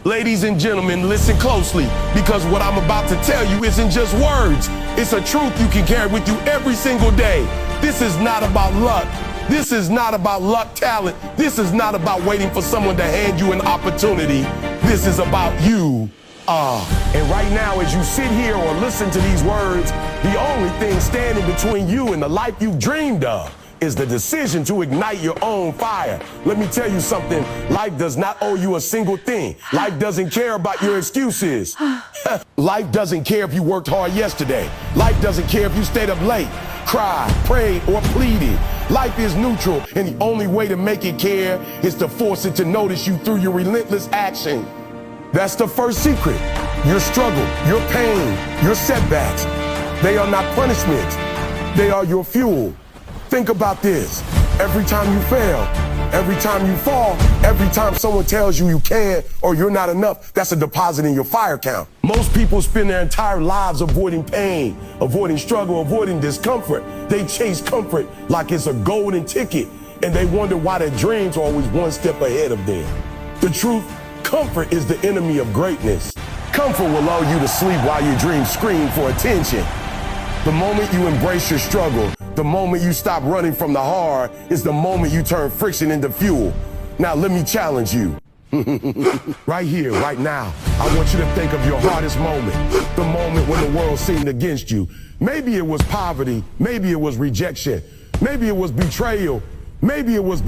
Ladies and gentlemen, listen closely, because what I'm about to tell you isn't just words. It's a truth you can carry with you every single day. This is not about luck. This is not about luck, talent. This is not about waiting for someone to hand you an opportunity. This is about you. And right now, as you sit here or listen to these words, the only thing standing between you and the life you've dreamed of is the decision to ignite your own fire. Let me tell you something. Life does not owe you a single thing. Life doesn't care about your excuses. Life doesn't care if you worked hard yesterday. Life doesn't care if you stayed up late, cried, prayed, or pleaded. Life is neutral, and the only way to make it care is to force it to notice you through your relentless action. That's the first secret. Your struggle, your pain, your setbacks, they are not punishments. They are your fuel. Think about this. Every time you fail, every time you fall, every time someone tells you you can't or you're not enough, that's a deposit in your fire count. Most people spend their entire lives avoiding pain, avoiding struggle, avoiding discomfort. They chase comfort like it's a golden ticket, and they wonder why their dreams are always one step ahead of them. The truth, comfort is the enemy of greatness. Comfort will lull you to sleep while your dreams scream for attention. The moment you embrace your struggle, the moment you stop running from the hard, is the moment you turn friction into fuel. Now let me challenge you. Right here, right now, I want you to think of your hardest moment, the moment when the world seemed against you. Maybe it was poverty, maybe it was rejection, maybe it was betrayal, maybe it was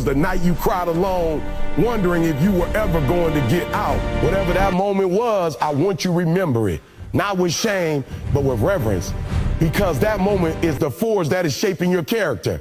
the night you cried alone, wondering if you were ever going to get out. Whatever that moment was, I want you to remember it. Not with shame, but with reverence. Because that moment is the forge that is shaping your character.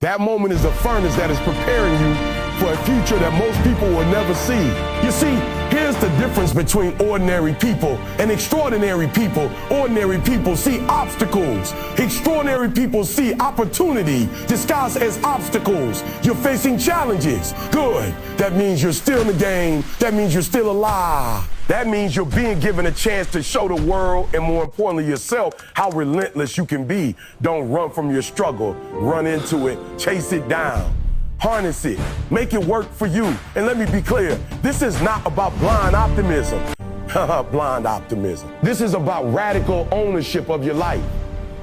That moment is the furnace that is preparing you for a future that most people will never see. You see, here's the difference between ordinary people and extraordinary people. Ordinary people see obstacles. Extraordinary people see opportunity disguised as obstacles. You're facing challenges. Good. That means you're still in the game. That means you're still alive. That means you're being given a chance to show the world, and more importantly yourself, how relentless you can be. Don't run from your struggle. Run into it. Chase it down. Harness it. Make it work for you. And let me be clear, this is not about blind optimism. Blind optimism. This is about radical ownership of your life.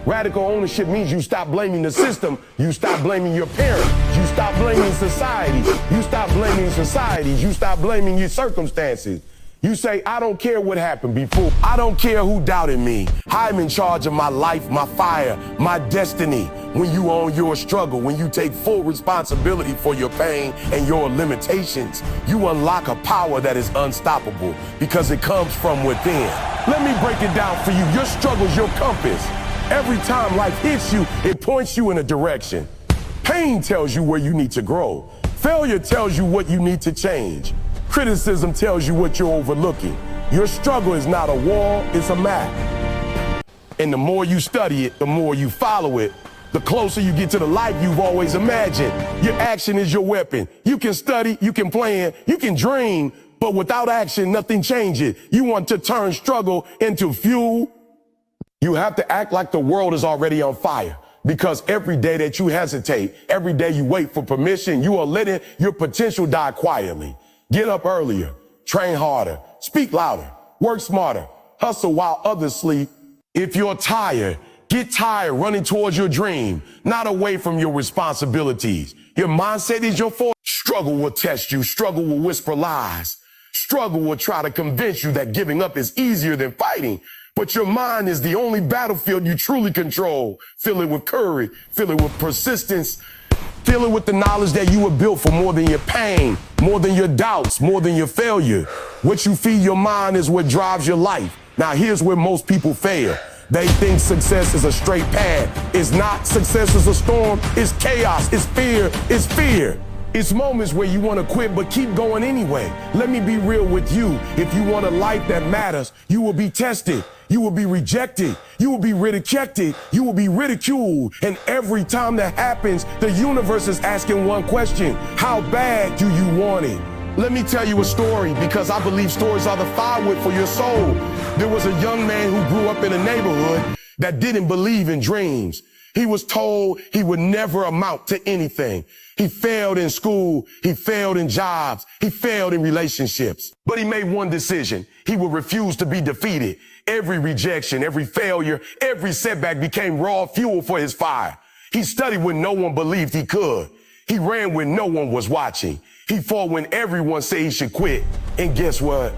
Radical ownership means you stop blaming the system. You stop blaming your parents. You stop blaming society. You stop blaming societies. You stop blaming your circumstances. You say, I don't care what happened before. I don't care who doubted me. I'm in charge of my life, my fire, my destiny. When you own your struggle, when you take full responsibility for your pain and your limitations, you unlock a power that is unstoppable because it comes from within. Let me break it down for you. Your struggle is your compass. Every time life hits you, it points you in a direction. Pain tells you where you need to grow. Failure tells you what you need to change. Criticism tells you what you're overlooking. Your struggle is not a wall, it's a map. And the more you study it, the more you follow it, the closer you get to the life you've always imagined. Your action is your weapon. You can study, you can plan, you can dream, but without action, nothing changes. You want to turn struggle into fuel. You have to act like the world is already on fire. Because every day that you hesitate, every day you wait for permission, you are letting your potential die quietly. Get up earlier, train harder, speak louder, work smarter, hustle while others sleep. If you're tired, get tired running towards your dream, not away from your responsibilities. Your mindset is your force. Struggle will test you. Struggle will whisper lies. Struggle will try to convince you that giving up is easier than fighting. But your mind is the only battlefield you truly control. Fill it with courage, fill it with persistence, fill it with the knowledge that you were built for more than your pain, more than your doubts, more than your failure. What you feed your mind is what drives your life. Now here's where most people fail. They think success is a straight path. It's not. Success is a storm. It's chaos. It's fear. It's fear. It's moments where you want to quit but keep going anyway. Let me be real with you. If you want a life that matters, you will be tested. You will be rejected. You will be ridiculed. You will be ridiculed. And every time that happens, the universe is asking one question: how bad do you want it? Let me tell you a story, because I believe stories are the firewood for your soul. There was a young man who grew up in a neighborhood that didn't believe in dreams. He was told he would never amount to anything. He failed in school. He failed in jobs. He failed in relationships. But he made one decision. He would refuse to be defeated. Every rejection, every failure, every setback became raw fuel for his fire. He studied when no one believed he could. He ran when no one was watching. He fought when everyone said he should quit. And guess what?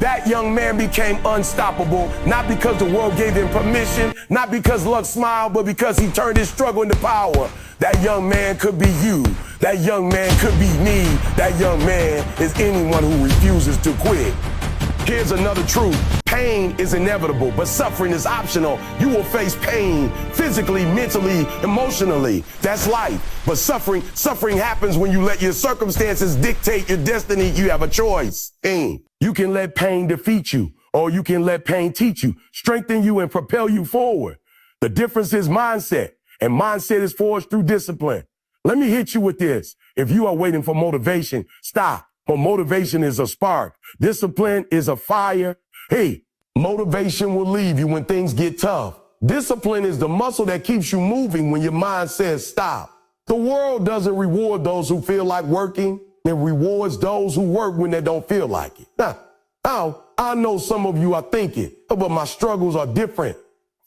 That young man became unstoppable, not because the world gave him permission, not because luck smiled, but because he turned his struggle into power. That young man could be you. That young man could be me. That young man is anyone who refuses to quit. Here's another truth. Pain is inevitable, but suffering is optional. You will face pain physically, mentally, emotionally. That's life. But suffering happens when you let your circumstances dictate your destiny. You have a choice. You can let pain defeat you, or you can let pain teach you, strengthen you, and propel you forward. The difference is mindset, and mindset is forged through discipline. Let me hit you with this. If you are waiting for motivation, stop. For motivation is a spark. Discipline is a fire. Hey, motivation will leave you when things get tough. Discipline is the muscle that keeps you moving when your mind says stop. The world doesn't reward those who feel like working. It rewards those who work when they don't feel like it. Now, I know some of you are thinking, but my struggles are different.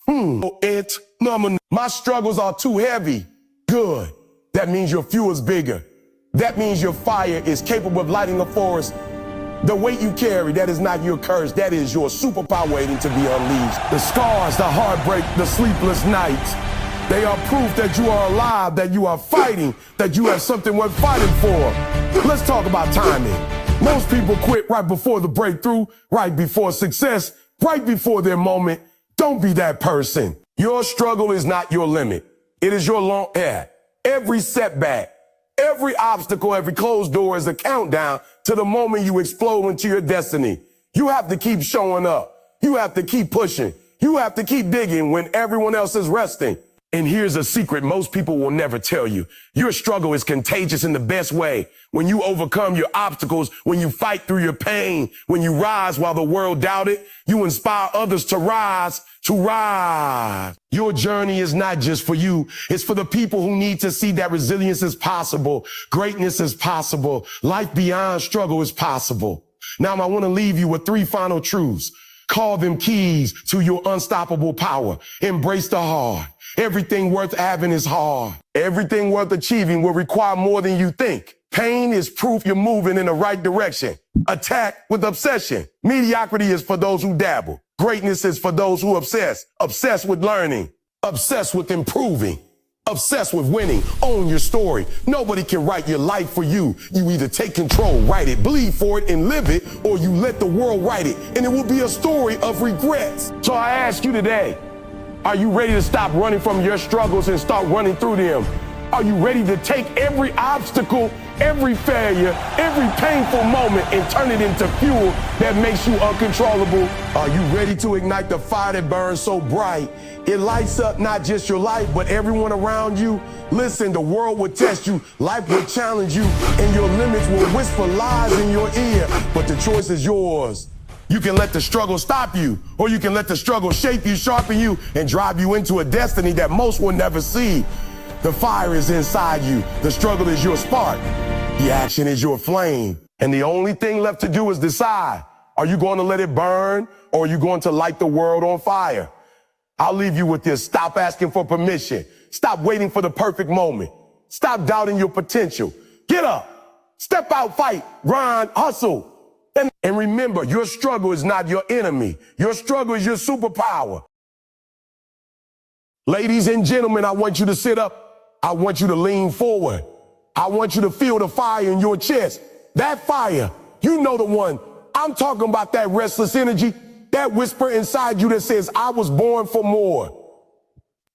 My struggles are too heavy. Good. That means your fuel is bigger. That means your fire is capable of lighting a forest. The weight you carry, that is not your curse. That is your superpower waiting to be unleashed. The scars, the heartbreak, the sleepless nights, they are proof that you are alive, that you are fighting, that you have something worth fighting for. Let's talk about timing. Most people quit right before the breakthrough, right before success, right before their moment. Don't be that person. Your struggle is not your limit. It is your long air. Every setback, every obstacle, every closed door is a countdown to the moment you explode into your destiny. You have to keep showing up. You have to keep pushing. You have to keep digging when everyone else is resting. And here's a secret most people will never tell you. Your struggle is contagious in the best way. When you overcome your obstacles, when you fight through your pain, when you rise while the world doubted, you inspire others to rise, Your journey is not just for you. It's for the people who need to see that resilience is possible. Greatness is possible. Life beyond struggle is possible. Now I want to leave you with 3 final truths. Call them keys to your unstoppable power. Embrace the hard. Everything worth having is hard. Everything worth achieving will require more than you think. Pain is proof you're moving in the right direction. Attack with obsession. Mediocrity is for those who dabble. Greatness is for those who obsess. Obsessed with learning. Obsessed with improving. Obsessed with winning. Own your story. Nobody can write your life for you. You either take control, write it, bleed for it, and live it, or you let the world write it, and it will be a story of regrets. So I ask you today, are you ready to stop running from your struggles and start running through them? Are you ready to take every obstacle, every failure, every painful moment and turn it into fuel that makes you uncontrollable? Are you ready to ignite the fire that burns so bright? It lights up not just your life, but everyone around you. Listen, the world will test you, life will challenge you, and your limits will whisper lies in your ear, but the choice is yours. You can let the struggle stop you, or you can let the struggle shape you, sharpen you, and drive you into a destiny that most will never see. The fire is inside you. The struggle is your spark. The action is your flame. And the only thing left to do is decide. Are you going to let it burn, or are you going to light the world on fire? I'll leave you with this. Stop asking for permission. Stop waiting for the perfect moment. Stop doubting your potential. Get up. Step out, fight, grind, hustle. And remember, your struggle is not your enemy. Your struggle is your superpower. Ladies and gentlemen, I want you to sit up. I want you to lean forward. I want you to feel the fire in your chest. That fire, you know the one. I'm talking about that restless energy, that whisper inside you that says, I was born for more.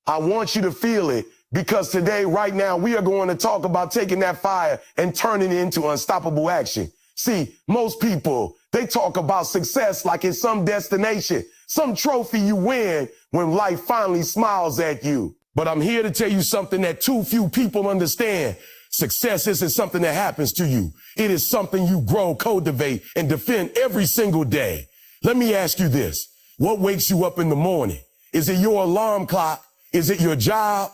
I want you to feel it, because today, right now, we are going to talk about taking that fire and turning it into unstoppable action. See, most people, they talk about success like it's some destination, some trophy you win when life finally smiles at you. But I'm here to tell you something that too few people understand. Success isn't something that happens to you. It is something you grow, cultivate, and defend every single day. Let me ask you this. What wakes you up in the morning? Is it your alarm clock? Is it your job?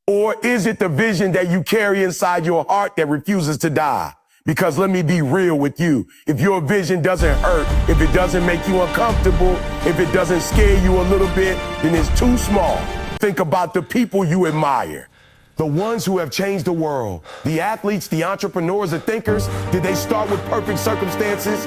Or is it the vision that you carry inside your heart that refuses to die? Because let me be real with you. If your vision doesn't hurt, if it doesn't make you uncomfortable, if it doesn't scare you a little bit, then it's too small. Think about the people you admire. The ones who have changed the world, the athletes, the entrepreneurs, the thinkers, did they start with perfect circumstances?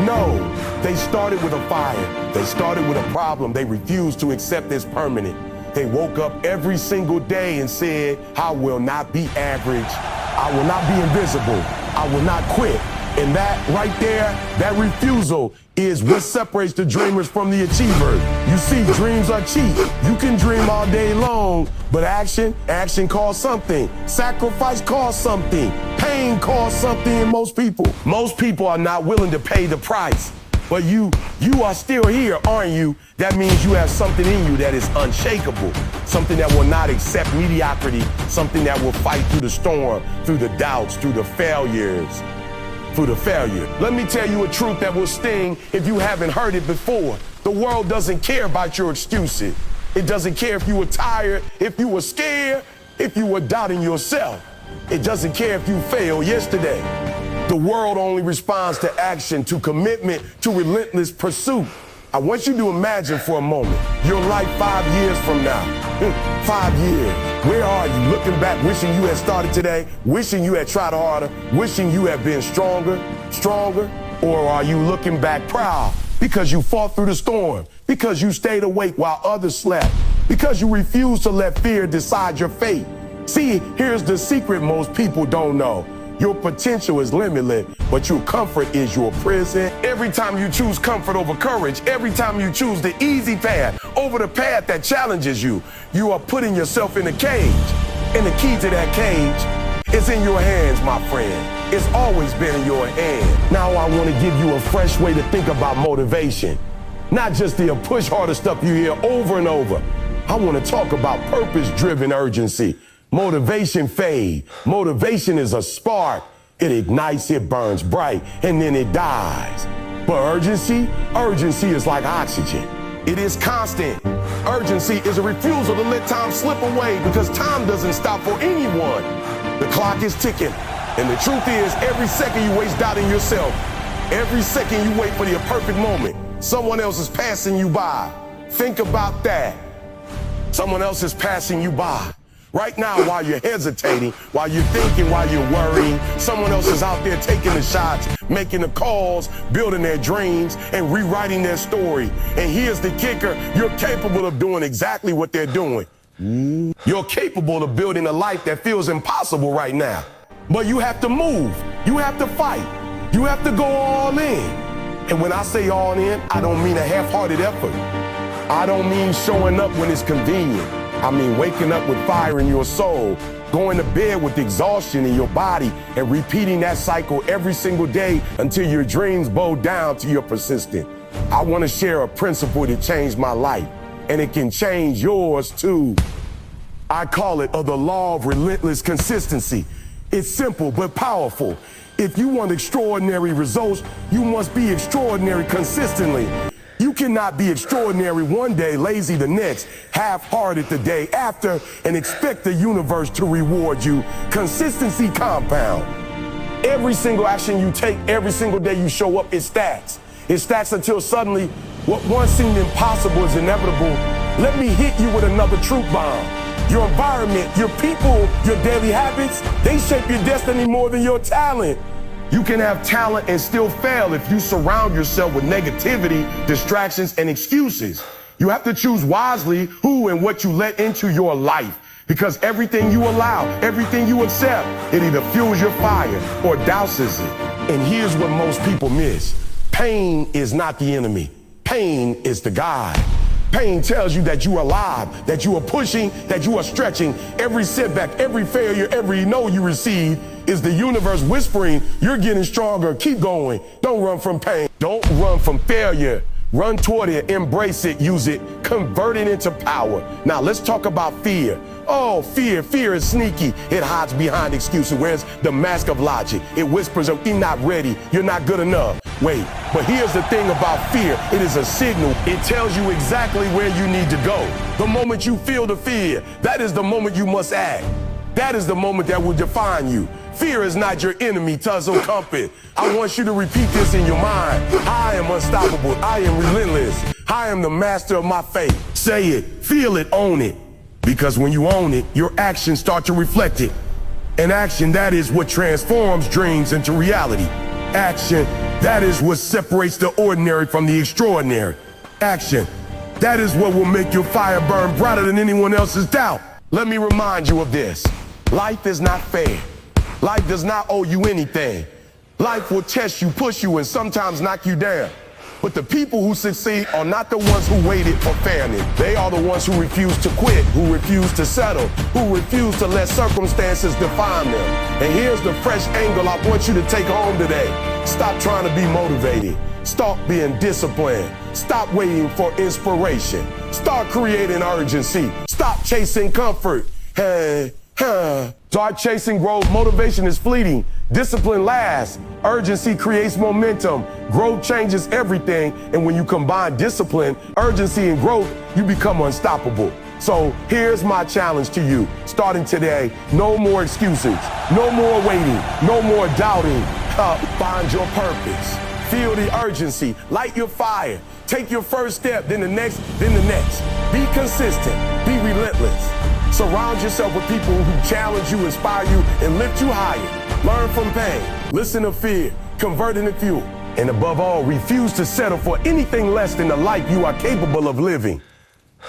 No, they started with a fire. They started with a problem they refused to accept as permanent. They woke up every single day and said, I will not be average. I will not be invisible. I will not quit. And that right there, that refusal is what separates the dreamers from the achievers. You see, dreams are cheap. You can dream all day long, but action costs something. Sacrifice costs something. Pain costs something in most people. Most people are not willing to pay the price. But you are still here, aren't you? That means you have something in you that is unshakable, something that will not accept mediocrity, something that will fight through the storm, through the doubts, through the failures, through the failure. Let me tell you a truth that will sting if you haven't heard it before. The world doesn't care about your excuses. It doesn't care if you were tired, if you were scared, if you were doubting yourself. It doesn't care if you failed yesterday. The world only responds to action, to commitment, to relentless pursuit. I want you to imagine for a moment your life 5 years from now. 5 years. Where are you? Looking back, wishing you had started today, wishing you had tried harder, wishing you had been stronger? Or are you looking back proud because you fought through the storm, because you stayed awake while others slept, because you refused to let fear decide your fate? See, here's the secret most people don't know. Your potential is limitless, but your comfort is your prison. Every time you choose comfort over courage, every time you choose the easy path over the path that challenges you, you are putting yourself in a cage. And the key to that cage is in your hands, my friend. It's always been in your hand. Now I want to give you a fresh way to think about motivation. Not just the push harder stuff you hear over and over. I want to talk about purpose-driven urgency. Motivation fade. Motivation is a spark. It ignites, it burns bright, and then it dies. But urgency is like oxygen. It is constant. Urgency is a refusal to let time slip away because time doesn't stop for anyone. The clock is ticking. And the truth is, every second you waste doubting yourself, every second you wait for the perfect moment, someone else is passing you by. Think about that. Someone else is passing you by. Right now, while you're hesitating, while you're thinking, while you're worrying, someone else is out there taking the shots, making the calls, building their dreams, and rewriting their story. And here's the kicker. You're capable of doing exactly what they're doing. You're capable of building a life that feels impossible right now. But you have to move. You have to fight. You have to go all in. And when I say all in, I don't mean a half-hearted effort. I don't mean showing up when it's convenient. I mean waking up with fire in your soul, going to bed with exhaustion in your body, and repeating that cycle every single day until your dreams bow down to your persistence. I want to share a principle that changed my life, and it can change yours too. I call it the law of relentless consistency. It's simple but powerful. If you want extraordinary results, you must be extraordinary consistently. You cannot be extraordinary one day, lazy the next, half-hearted the day after, and expect the universe to reward you. Consistency compound. Every single action you take, every single day you show up, it stacks. It stacks until suddenly what once seemed impossible is inevitable. Let me hit you with another truth bomb. Your environment, your people, your daily habits, they shape your destiny more than your talent. You can have talent and still fail if you surround yourself with negativity, distractions, and excuses. You have to choose wisely who and what you let into your life, because everything you allow, everything you accept, it either fuels your fire or douses it. And here's what most people miss. Pain is not the enemy. Pain is the guide. Pain tells you that you are alive, that you are pushing, that you are stretching. Every setback, every failure, every no you receive is the universe whispering, you're getting stronger, keep going. Don't run from pain. Don't run from failure. Run toward it, embrace it, use it, convert it into power. Now let's talk about fear. Oh, fear is sneaky. It hides behind excuses, wears the mask of logic. It whispers, you're not ready, you're not good enough. wait. But here's the thing about fear. It is a signal. It tells you exactly where you need to go. The moment you feel the fear, that is the moment you must act. That is the moment that will define you. Fear is not your enemy, Tuzzle Compass. I want you to repeat this in your mind. I am unstoppable. I am relentless. I am the master of my fate. Say it, feel it, own it. Because when you own it, your actions start to reflect it. And action, that is what transforms dreams into reality. Action, that is what separates the ordinary from the extraordinary. Action, that is what will make your fire burn brighter than anyone else's doubt. Let me remind you of this. Life is not fair. Life does not owe you anything. Life will test you, push you, and sometimes knock you down. But the people who succeed are not the ones who waited for fairness. They are the ones who refuse to quit, who refuse to settle, who refuse to let circumstances define them. And here's the fresh angle I want you to take home today. Stop trying to be motivated. Stop being disciplined. Stop waiting for inspiration. Start creating urgency. Stop chasing comfort. Start chasing growth. Motivation is fleeting. Discipline lasts. Urgency creates momentum. Growth changes everything. And when you combine discipline, urgency, and growth, you become unstoppable. So here's my challenge to you. Starting today, no more excuses. No more waiting. No more doubting. Find your purpose. Feel the urgency. Light your fire. Take your first step, then the next, then the next. Be consistent. Be relentless. Surround yourself with people who challenge you, inspire you, and lift you higher. Learn from pain. Listen to fear. Convert into fuel. And above all, refuse to settle for anything less than the life you are capable of living.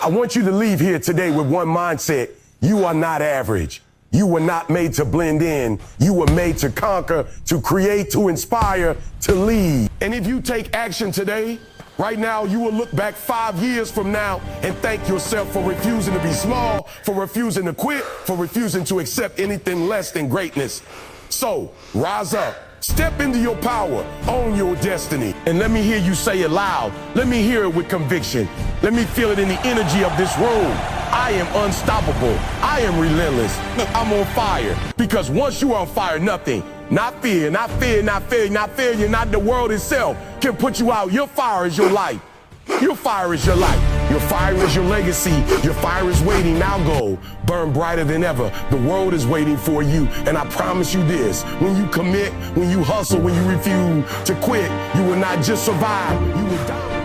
I want you to leave here today with one mindset. You are not average. You were not made to blend in. You were made to conquer, to create, to inspire, to lead. And if you take action today, right now, you will look back 5 years from now and thank yourself for refusing to be small, for refusing to quit, for refusing to accept anything less than greatness. So, rise up. Step into your power, own your destiny, and let me hear you say it loud. Let me hear it with conviction. Let me feel it in the energy of this room. I am unstoppable. I am relentless. I'm on fire. Because once you are on fire, nothing, not fear, not failure, not the world itself can put you out. Your fire is your life. Your fire is your life. Your fire is your legacy. Your fire is waiting. Now go. Burn brighter than ever. The world is waiting for you. And I promise you this. When you commit, when you hustle, when you refuse to quit, you will not just survive. You will die.